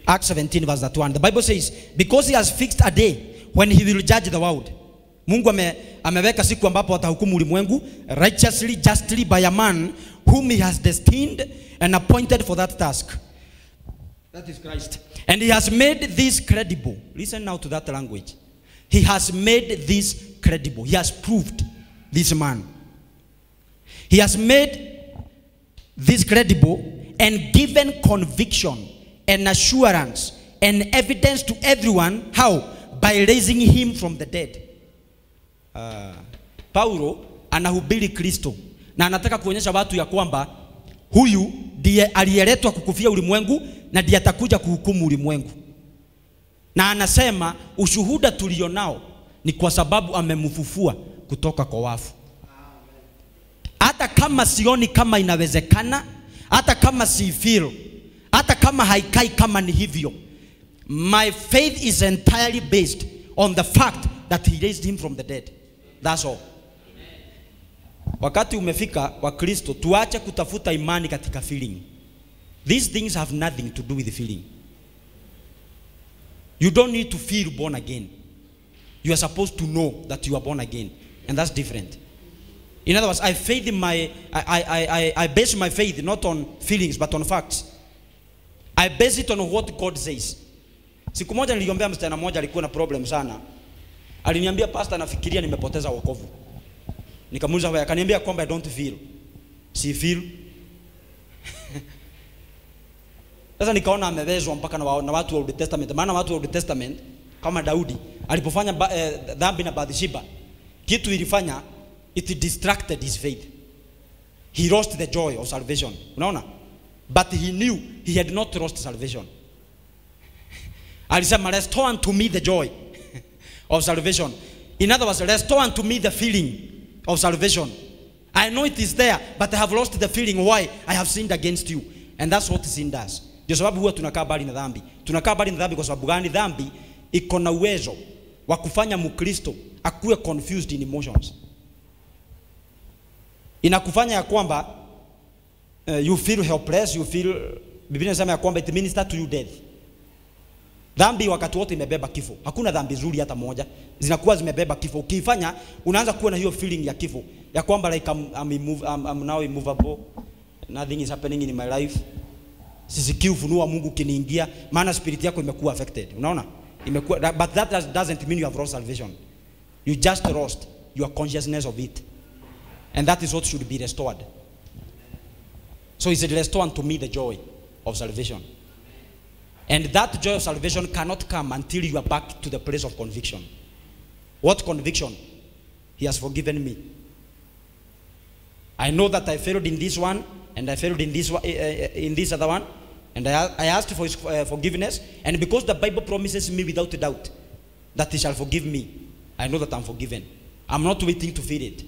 Acts 17 verse 1. The Bible says, because he has fixed a day when he will judge the world. Mungu ameweka siku ambapo atahukumu ulimwengu righteously, justly by a man whom he has destined and appointed for that task. That is Christ. And he has made this credible. Listen now to that language. He has made this credible. He has proved this man. He has made this credible and given conviction and assurance and evidence to everyone. How? By raising him from the dead. Paulo anahubiri Kristo na anataka kuonyesha watu ya kwamba huyu ndiye aliyeletwa kukufia ulimwengu na ndiye atakuja kuhukumu ulimwengu. Na anasema ushuhuda tulionao ni kwa sababu amemfufua kutoka kwa wafu. Hata kama sioni kama inawezekana, hata kama si feel, hata kama haikai kama ni hivyo, my faith is entirely based on the fact that he raised him from the dead. That's all. Wakati umefika wa Kristo, tuache kutafuta imani katika feeling. These things have nothing to do with the feeling. You don't need to feel born again. You are supposed to know that you are born again, and that's different. In other words, I base my faith not on feelings but on facts. I base it on what God says. Siku moja niliombea msichana mmoja alikuwa na problem sana. Aliniambia, pastor, nafikiria nimepoteza wokovu. Nikamuuliza wewe, akaniambia kwamba I don't feel. Si feel. Sasa nikaona amewezwa mpaka na watu wa Old Testament. Maana watu wa Old Testament kama Daudi alipofanya dhambi na Bathsheba, kitu ilifanya, it distracted his faith. He lost the joy of salvation. Unaona? But he knew he had not lost salvation. Alisema, restore unto me the joy of salvation. In other words, restore unto me the feeling of salvation. I know it is there, but I have lost the feeling. Why? I have sinned against you. And that's what sin does. Ndio sababu huwa tunakaa bali na dhambi. Tunakaa bali na dhambi kwa sababu gani? Dhambi iko na uwezo wa kufanya Mkristo akuwe confused in emotions. Inakufanya ya kwamba you feel helpless, you feel, Biblia inasema ya kwamba it minister to you death. Dhambi wakati wote imebeba kifo. Hakuna dhambi nzuri hata moja. Zinakuwa zimebeba kifo. Ukifanya unaanza kuwa na hiyo feeling ya kifo. Ya kwamba like I'm now immovable. Nothing is happening in my life. Sisikii ufunuo wa Mungu kiniingia, maana spirit yako imekuwa affected. Unaona? Imekuwa, but that doesn't mean you have lost salvation. You just lost your consciousness of it. And that is what should be restored. So he said, restore unto me the joy of salvation. And that joy of salvation cannot come until you are back to the place of conviction. What conviction? He has forgiven me. I know that I failed in this one, and I failed in this other one, and I asked for his forgiveness. And because the Bible promises me without a doubt that he shall forgive me, I know that I'm forgiven. I'm not waiting to feel it.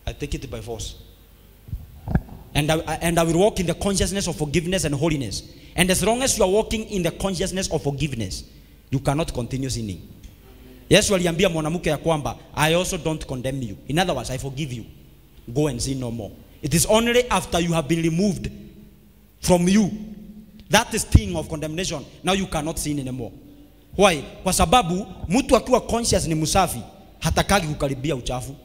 I take it by force. And I will walk in the consciousness of forgiveness and holiness. And as long as you are walking in the consciousness of forgiveness, you cannot continue sinning. Yesu aliambia mwanamke ya kwamba, I also don't condemn you. In other words, I forgive you. Go and sin no more. It is only after you have been removed from you, that is thing of condemnation, now you cannot sin anymore. Why? Kwa sababu mtu akiwa conscious ni msafi, hatakagi kukaribia uchafu.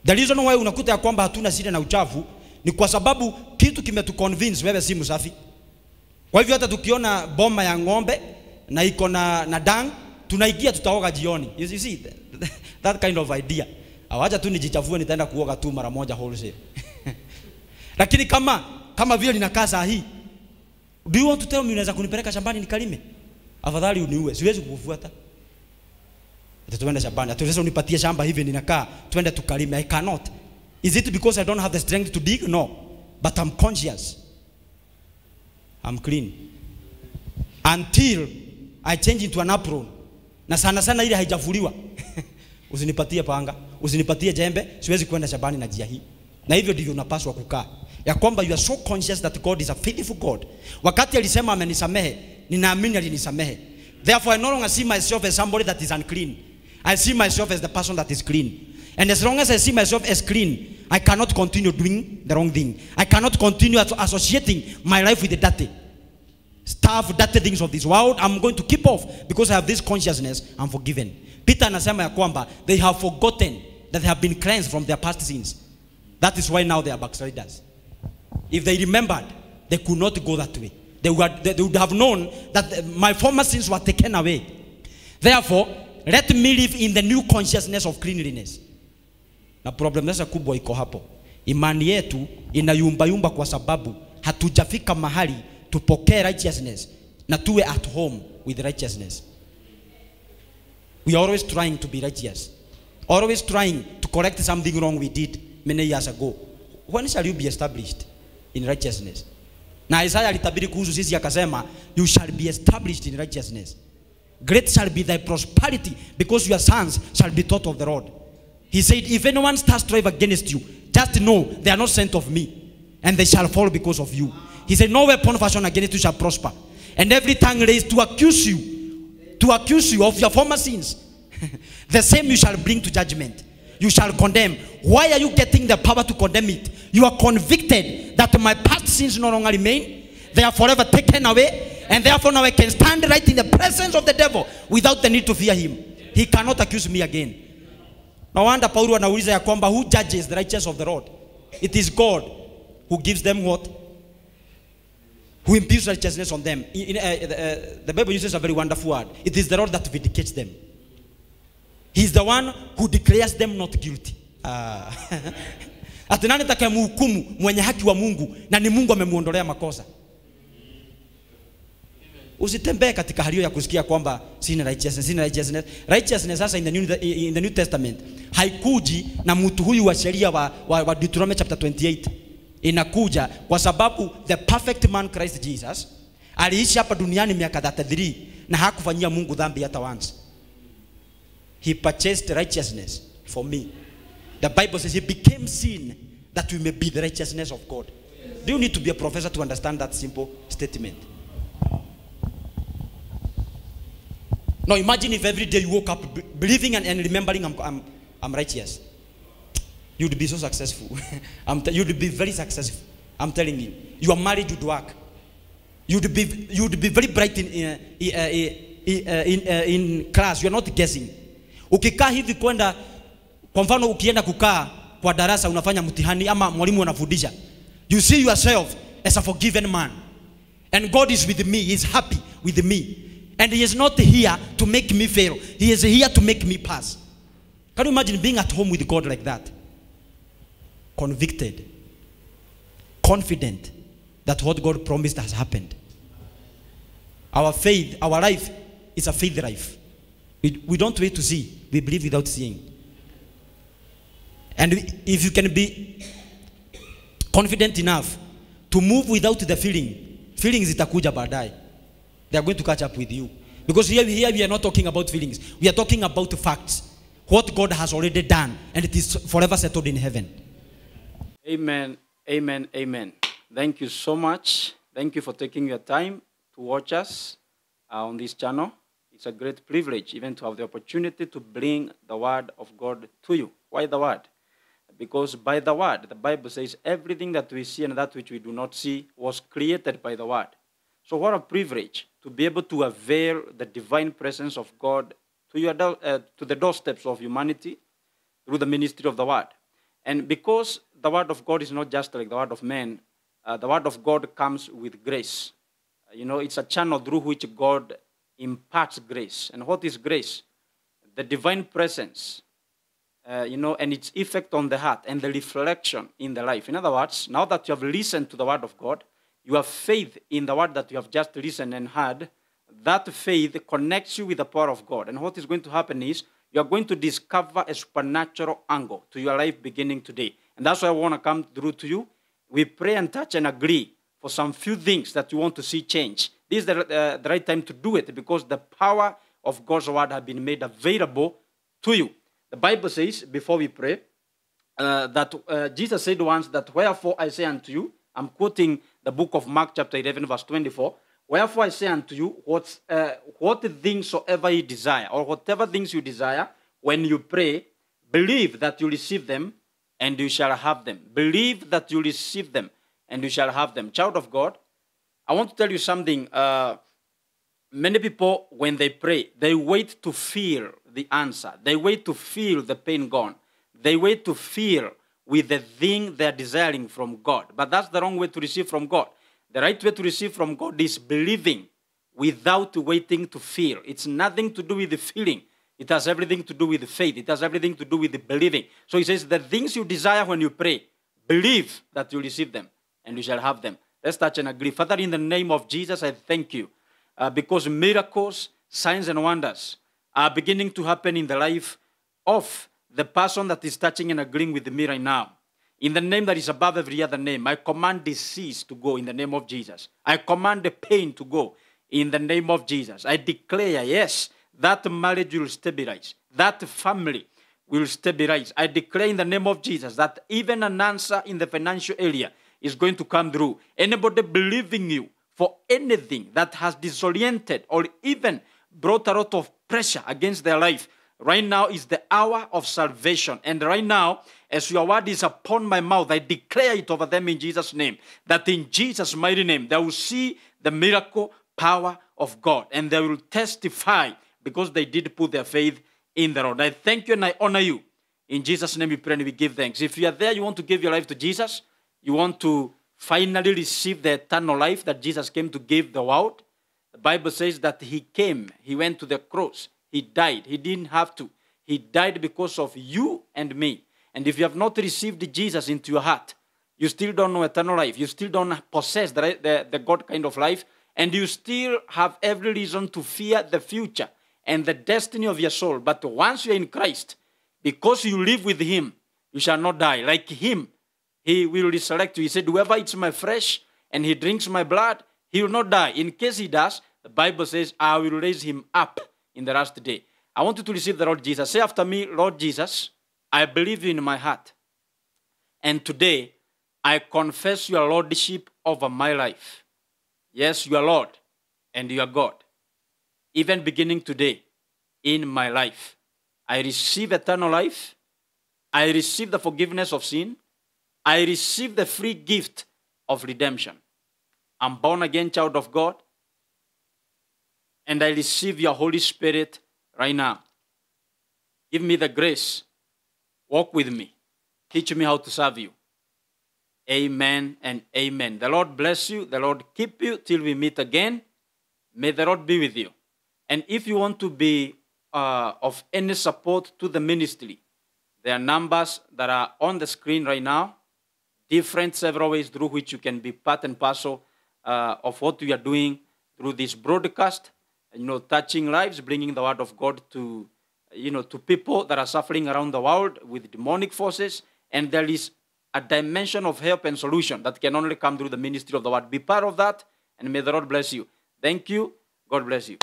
The reason why unakuta ya kwamba hatuna shida na uchafu ni kwa sababu kitu kimetuconvince wewe si msafi. Kwa hivyo hata tukiona boma ya ng'ombe na iko na dang, tunaigia tutaoga jioni. You see that kind of idea. Awacha tu nijichafue nitaenda kuoga tu mara moja wholesale. Lakini kama vile ninakaa saa hii, do you want to tell me unaweza kunipeleka shambani nikalime? Afadhali uniue, siwezi kukufuata. Tuende shambani, atuweza unipatie shamba hivi ninakaa, twende tukalime. I cannot. Is it because I don't have the strength to dig? No. But I'm conscious. I'm clean. Until I change into an apron. Na sana ile haijafuliwa. Usinipatie panga, usinipatie jembe, siwezi kwenda shambani na njia hii. Na hivyo ndivyo unapaswa kukaa. Ya kwamba you are so conscious that God is a faithful God. Wakati alisema amenisamehe, ninaamini alinisamehe. Therefore I no longer see myself as somebody that is unclean. I see myself as the person that is clean. And as long as I see myself as clean, I cannot continue doing the wrong thing. I cannot continue associating my life with the dirty. stuff, dirty things of this world. I'm going to keep off because I have this consciousness. I'm forgiven. Peter anasema ya kwamba they have forgotten that they have been cleansed from their past sins. That is why now they are backsliders. If they remembered, they could not go that way. They would have known that my former sins were taken away. Therefore, let me live in the new consciousness of cleanliness. Na problem sasa kubwa iko hapo. Imani yetu inayumba kwa sababu hatujafika mahali tupokee righteousness na tuwe at home with righteousness. We are always trying to be righteous. Always trying to correct something wrong we did many years ago. When shall you be established in righteousness? Na Isaiah alitabiri kuhusu sisi akasema, you shall be established in righteousness. Great shall be thy prosperity because your sons shall be taught of the Lord. He said, if anyone starts strive against you, just know they are not sent of me, and they shall fall because of you. He said, no weapon fashioned against you shall prosper. And every tongue raised to accuse you of your former sins, the same you shall bring to judgment. You shall condemn. Why are you getting the power to condemn it? You are convicted that my past sins no longer remain. They are forever taken away. And therefore now I can stand right in the presence of the devil without the need to fear him. He cannot accuse me again. No wonder Paulo anauliza ya kwamba who judges the righteous of the Lord? It is God who gives them what? Who imputes righteousness on them. The Bible uses a very wonderful word. It is the Lord that vindicates them. He is the one who declares them not guilty. Ati nani atakayemhukumu mwenye haki wa Mungu na ni Mungu amemuondolea makosa? Usitembee katika hali ya kusikia kwamba sina righteousness. Righteousness sasa in the New Testament haikuji na mtu huyu wa sheria wa Deuteronomy chapter 28. Inakuja kwa sababu the perfect man Christ Jesus aliishi hapa duniani miaka 33 na hakufanyia Mungu dhambi hata once. He purchased righteousness for me. The Bible says he became sin that we may be the righteousness of God. Do you need to be a professor to understand that simple statement? Now imagine if every day you woke up believing and remembering I'm righteous. You'd be so successful. You'd be very successful. I'm telling you. Your marriage would work. You'd be very bright in class. You're not guessing. Ukikaa hivi kwenda, kwa mfano ukienda kukaa kwa darasa unafanya mtihani ama mwalimu anafundisha, you see yourself as a forgiven man. And God is with me. He is happy with me. And he is not here to make me fail. He is here to make me pass. Can you imagine being at home with God like that? Convicted. Confident that what God promised has happened. Our faith, our life is a faith life. We don't wait to see. We believe without seeing. And if you can be confident enough to move without the feelings itakuja baadaye. They are going to catch up with you. Because here we are not talking about feelings. We are talking about facts. What God has already done. And it is forever settled in heaven. Amen, amen, amen. Thank you so much. Thank you for taking your time to watch us on this channel. It's a great privilege even to have the opportunity to bring the word of God to you. Why the word? Because by the word, the Bible says everything that we see and that which we do not see was created by the word. So what a privilege to be able to avail the divine presence of God to the doorsteps of humanity through the ministry of the word. And because the word of God is not just like the word of man, the word of God comes with grace. It's a channel through which God imparts grace. And what is grace? The divine presence, and its effect on the heart and the reflection in the life. In other words, now that you have listened to the word of God, you have faith in the word that you have just listened and heard. That faith connects you with the power of God. And what is going to happen is you are going to discover a supernatural angle to your life beginning today. And that's why I want to come through to you. We pray and touch and agree for some few things that you want to see change. This is the right time to do it because the power of God's word has been made available to you. The Bible says, before we pray, that Jesus said once that, wherefore I say unto you, I'm quoting the book of Mark chapter 11 verse 24, wherefore I say unto you, what things soever you desire, or whatever things you desire, when you pray, believe that you receive them, and you shall have them. Believe that you receive them, and you shall have them. Child of God, I want to tell you something. Many people, when they pray, they wait to feel the answer. They wait to feel the pain gone. They wait to feel with the thing they're desiring from God. But that's the wrong way to receive from God. The right way to receive from God is believing without waiting to feel. It's nothing to do with the feeling. It has everything to do with the faith. It has everything to do with the believing. So he says, the things you desire when you pray, believe that you receive them and you shall have them. Let's touch and agree. Father, in the name of Jesus, I thank you because miracles, signs, and wonders are beginning to happen in the life of the person that is touching and agreeing with me right now. In the name that is above every other name, I command disease to go in the name of Jesus. I command the pain to go in the name of Jesus. I declare, yes, that marriage will stabilize. That family will stabilize. I declare in the name of Jesus that even an answer in the financial area is going to come through. Anybody believing you for anything that has disoriented or even brought a lot of pressure against their life, right now is the hour of salvation. And right now, as your word is upon my mouth, I declare it over them in Jesus' name, that in Jesus' mighty name, they will see the miracle power of God, and they will testify because they did put their faith in the Lord. I thank you and I honor you. In Jesus' name we pray and we give thanks. If you are there, you want to give your life to Jesus, you want to finally receive the eternal life that Jesus came to give the world, the Bible says that he came, he went to the cross, he died. He didn't have to. He died because of you and me. And if you have not received Jesus into your heart, you still don't know eternal life, you still don't possess the God kind of life, and you still have every reason to fear the future and the destiny of your soul. But once you're in Christ, because you live with him, you shall not die. Like him, he will resurrect you. He said, whoever eats my flesh and he drinks my blood, he will not die. In case he does, the Bible says, I will raise him up in the last day. I want you to receive the Lord Jesus. Say after me, Lord Jesus, I believe you in my heart. And today, I confess your lordship over my life. Yes, you are Lord and you are God. Even beginning today in my life, I receive eternal life. I receive the forgiveness of sin. I receive the free gift of redemption. I'm born again child of God. And I receive your Holy Spirit right now. Give me the grace. Walk with me. Teach me how to serve you. Amen and amen. The Lord bless you. The Lord keep you till we meet again. May the Lord be with you. And if you want to be of any support to the ministry, there are numbers that are on the screen right now. Different several ways through which you can be part and parcel of what we are doing through this broadcast. Touching lives, bringing the word of God to, to people that are suffering around the world with demonic forces. And there is a dimension of help and solution that can only come through the ministry of the word. Be part of that, and may the Lord bless you. Thank you. God bless you.